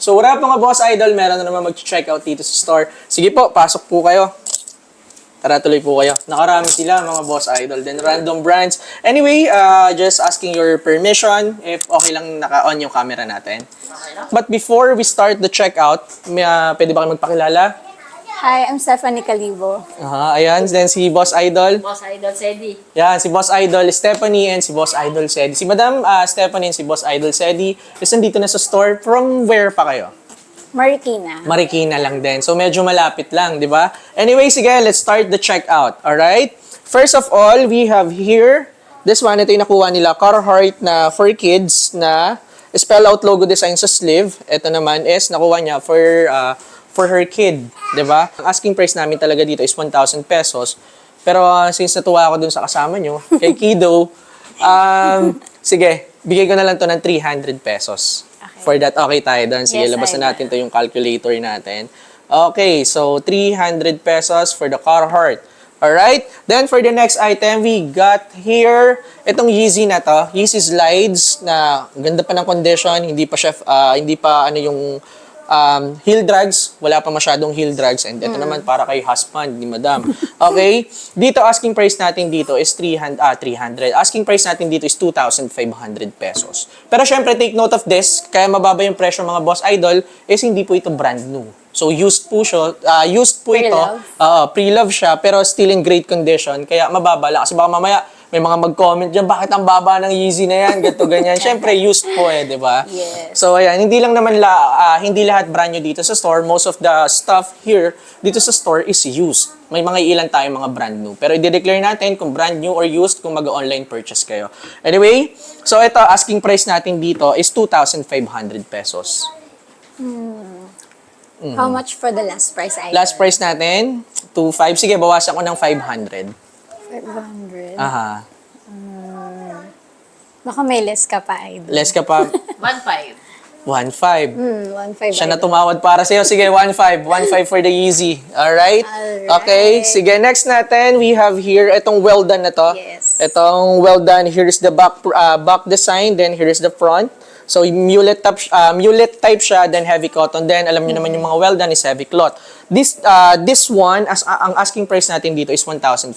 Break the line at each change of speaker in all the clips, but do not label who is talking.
So what up mga boss idol, meron na naman mag-check out dito sa store. Sige po, pasok po kayo. Tara, tuloy po kayo. Nakarami sila mga boss idol. Then random brands. Anyway, just asking your permission if okay lang naka-on yung camera natin. But before we start the checkout, pwede ba kayo magpakilala?
Hi, I'm Stephanie Calibo.
Ayan. Then si boss idol.
Boss Idol Sedi.
Yan, si boss idol Stephanie and si boss idol Sedi. Si Madam Stephanie and si boss idol Sedi is nandito na sa store. From where pa kayo?
Marikina.
Marikina lang din. So, medyo malapit lang, di ba? Anyway, sige, let's start the checkout. Alright? First of all, we have here, this one, ito yung nakuha nila, Carhartt na for kids na spell out logo design sa sleeve. Ito naman is nakuha niya for her kid, di ba? Ang asking price namin talaga dito is 1,000 pesos. Pero since natuwa ako dun sa kasama nyo, kay Kido, sige, bigay ko na lang to ng 300 pesos. For that, okay tayo doon. Sige,
Yes,
labasan
I
natin to yung calculator natin. Okay, so 300 pesos for the Carhartt. Alright? Then for the next item, we got here, itong Yeezy na to. Yeezy Slides na ganda pa ng condition. Hindi pa ano yung heel drags. Wala pa masyadong heel drags. And ito naman para kay husband ni Madam. Okay? Dito, asking price natin dito is 300. Asking price natin dito is 2,500 pesos. Pero syempre, take note of this. Kaya mababa yung presyo mga boss idol is hindi po ito brand new. So, used po siya. Used po ito. Pre-love siya, pero still in great condition. Kaya mababa lang. Kasi baka mamaya, may mga mag-comment dyan, bakit ang baba ng Yeezy na yan? Ganto ganyan. Siyempre, used po di ba?
Yes.
So, ayan, hindi lang naman hindi lahat brand new dito sa store. Most of the stuff here dito sa store is used. May mga ilan tayong mga brand new. Pero i-declare natin kung brand new or used kung mag-online purchase kayo. Anyway, so ito, asking price natin dito is 2,500 pesos.
How much for the last price item?
Last price natin, 2,500. Sige, bawasan ko ng 500.
500.
Aha.
Baka may less ka pa, idol.
Less ka pa,
1.5.
1,500.
1.5.
Siya na tumawad para sa'yo. Sige, 1,500. 1,500 for the Yeezy. Alright?
Alright.
Okay. Sige, next natin, we have here, itong well done na to.
Yes.
Itong well done, here's the back design, then here's the front. So, mulet type siya, then heavy cotton. Then, alam niyo naman yung mga well done is heavy cloth. This one, ang asking price natin dito is 1,500.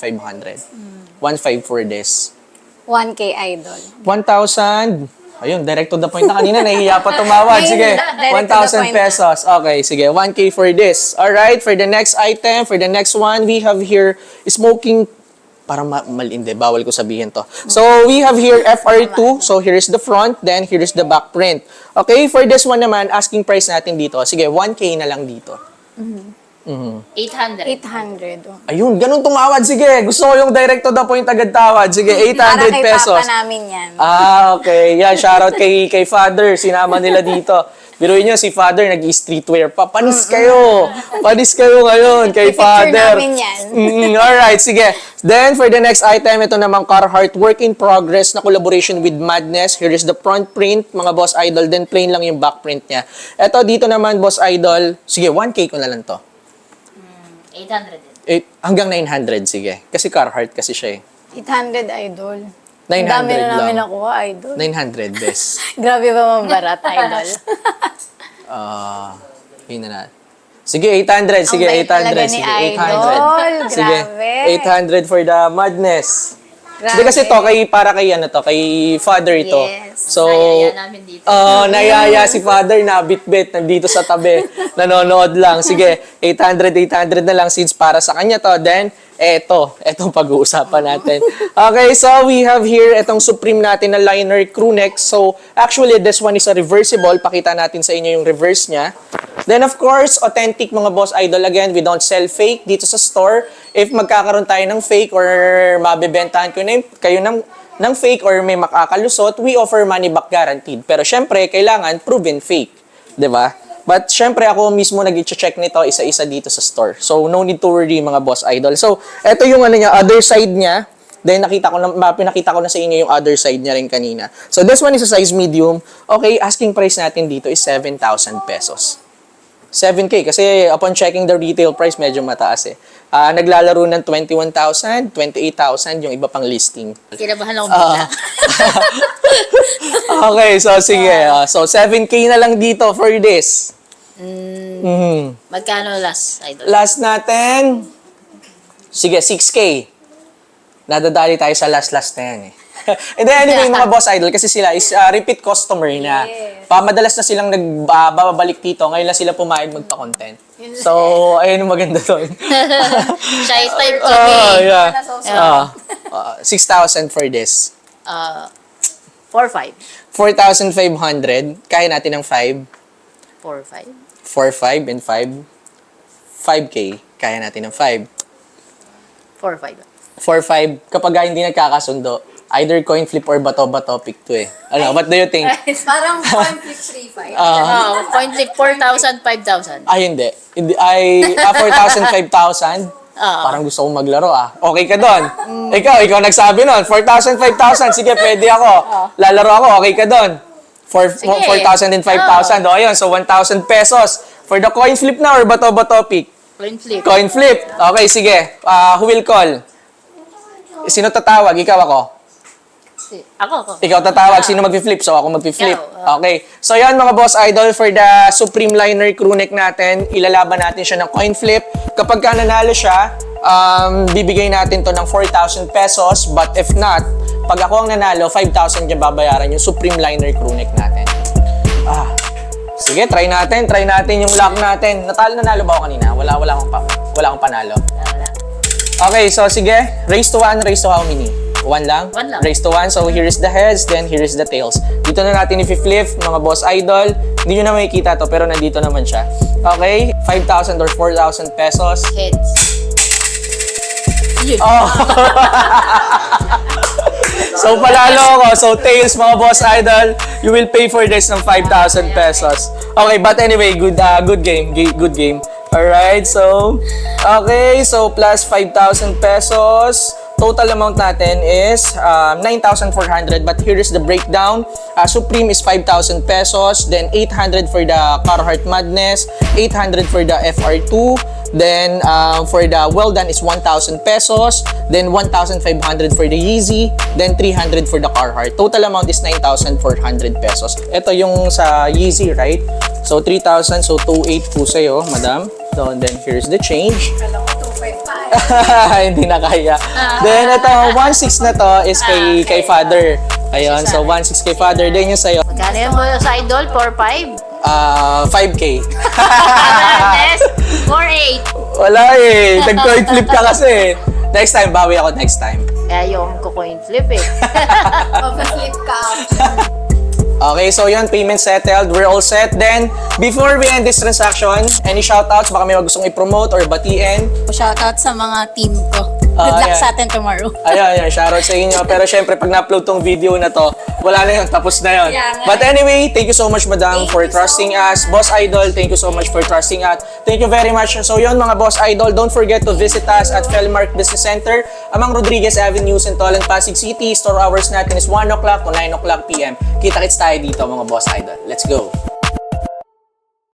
1,500 for this.
1K, idol.
1,000. Ayun, direct to the point na kanina. Nahihiya pa tumawad. Sige,
Direct to the
1,000
point
pesos. Okay, sige. 1K for this. Alright, for the next item, for the next one, we have here smoking. Parang malindi, bawal ko sabihin to. So, we have here FR2. So, here is the front, then here is the back print. Okay, for this one naman, asking price natin dito. Sige, 1K na lang dito.
800.
800. Oh.
Ayun, ganun tumawad. Sige, gusto ko yung direct to the point agad tawad. Sige, 800
Para kay
pesos.
papa namin yan.
Okay. Yan, shoutout kay Father. Sinama nila dito. Biruin nyo, si Father nag-streetwear pa. Panis kayo. Panis kayo ngayon kay
Picture
Father.
namin yan.
Alright, sige. Then, for the next item, ito naman Carhartt Work in Progress na collaboration with Madness. Here is the front print, mga boss idol. Then, plain lang yung back print niya. Ito, dito naman, boss idol. Sige, 1K ko na lang to.
800 din.
Hanggang 900, sige. Kasi Carhartt kasi siya
800, idol.
900
Ang dami na namin
lang.
nakuha, idol.
900, best.
Grabe ba mabarat, idol?
Yun na natin. Sige, 800. Sige,
Ang bait talaga
800.
ni
Sige,
Idol.
800. Sige,
Grabe.
800 for the madness.
Grabe.
Hindi kasi to, para kay ano to, kay Father ito.
Yes.
So,
Nayaya namin dito.
nayaya si Father na bit-bit, nandito sa tabi, nanonood lang. Sige, 800 na lang since para sa kanya to. Then, etong pag-uusapan natin. Okay, so we have here itong Supreme natin na liner crew neck. So, actually, this one is a reversible. Pakita natin sa inyo yung reverse niya. Then, of course, authentic mga boss idol. Again, we don't sell fake dito sa store. If magkakaroon tayo ng fake or mabibentahan kayo ng fake or may makakalusot, we offer money back guaranteed. Pero syempre, kailangan proven fake. 'Di ba? But syempre, ako mismo nag-check nito isa-isa dito sa store. So, no need to worry mga boss idol. So, eto yung ano niya, other side niya. Then, pinakita ko na sa inyo yung other side niya rin kanina. So, this one is a size medium. Okay, asking price natin dito is 7,000 pesos. 7K kasi upon checking the retail price medyo mataas eh. Naglalaro ng 21,000, 28,000 yung iba pang listing.
Kinabahan ako bigla.
Okay, so sige. So 7K na lang dito for this.
Magkano last, idol?
Last natin, sige, 6K. Nadadali tayo sa last na yan eh. And then anyway, mga boss idol, kasi sila is repeat customer na. Madalas na silang nagbabalik dito. Ngayon lang sila pumayag magpa-content. So, ayun yung maganda doon.
Shy type to
Oh,
me.
yeah. 6,000 for this.
4-5.
4,500. Kaya natin ng 5.
4-5.
4, 5, and 5. 5K. Kaya natin ng 5.
4-5.
4, 5. Kapag hindi nagkakasundo, either coin flip or bato-bato pick to eh. Ano, what do you think?
Parang coin flip 3-5.
Point flip 4,000, 5,000.
Hindi. 4,000, 5,000. Parang gusto kong maglaro ah. Okay ka doon. Ikaw nagsabi nun. 4,000, 5,000. Sige, pwede ako. Lalaro ako. Okay ka doon. 4,000 and 5,000. O, ayun. So, 1,000 pesos. For the coin flip na or bato-bato pick?
Coin flip.
Coin flip. Okay, sige. Who will call? Sino tatawag? Ikaw ako?
Ako.
Ikaw tatawag, sino mag-flip? So, ako mag-flip.
Ikaw,
Okay. So, yan mga boss idol, for the Supreme Liner crew neck natin, ilalaban natin siya ng coin flip. Kapag ka nanalo siya, bibigay natin to ng 4,000 pesos. But if not, pag ako ang nanalo, 5,000 yung babayaran yung Supreme Liner crew neck natin. Sige, try natin yung luck natin. Nanalo ba ako kanina? Wala akong panalo.
Wala.
Okay, so sige. Raise to 1, raise to how many? 1 lang?
1 lang.
Raise to 1. So here is the heads, then here is the tails. Dito na natin i-flip, mga boss idol. Hindi nyo na makikita to, pero nandito naman siya. Okay, 5,000 or 4,000 pesos.
Heads. Yun.
So palalo ako. So tails, mga boss idol, you will pay for this ng 5,000 pesos. Okay, but anyway, good game. Good game. Alright, so, okay, so plus 5,000 pesos. Total amount natin is 9,400, but here is the breakdown. Supreme is 5,000 pesos, then 800 for the Carhartt Madness, 800 for the FR2, then for the Well Done is 1,000 pesos, then 1,500 for the Yeezy, then 300 for the Carhartt. Total amount is 9,400 pesos. Ito yung sa Yeezy, right? So 3,000, so 2,800 po sa'yo, madam. So, and then here's the change. Hindi na kaya. Then ito, 1,600 na to is kay father. Ayun, so 1,600 kay father. Then yung sa'yo,
Magkano yan mo sa idol? 4-5?
5K.
Test? 4-8.
Wala eh. Nag-coin flip ka kasi. Next time, bawi ako next time.
Kaya yung coin flip eh.
Flip ka.
Okay, so yun, payment settled. We're all set. Then, before we end this transaction, any shoutouts? Baka may gustong i-promote or batiin?
Shoutout sa mga team ko. Good luck
yeah.
sa atin tomorrow.
Ayan, shoutout sa inyo. Pero syempre, pag na-upload tong video na to, wala na yun, tapos na yun.
Yeah, nga.
But anyway, thank you so much, madam, for trusting us. Boss Idol, thank you so much for trusting us. Thank you very much. So yun, mga Boss Idol, don't forget to visit us at Felmark Business Center, Amang Rodriguez Avenue, Sintolan, Pasig City. Store hours natin is 1 o'clock to 9 o'clock p.m. Kita-kits tayo dito, mga Boss Idol. Let's go!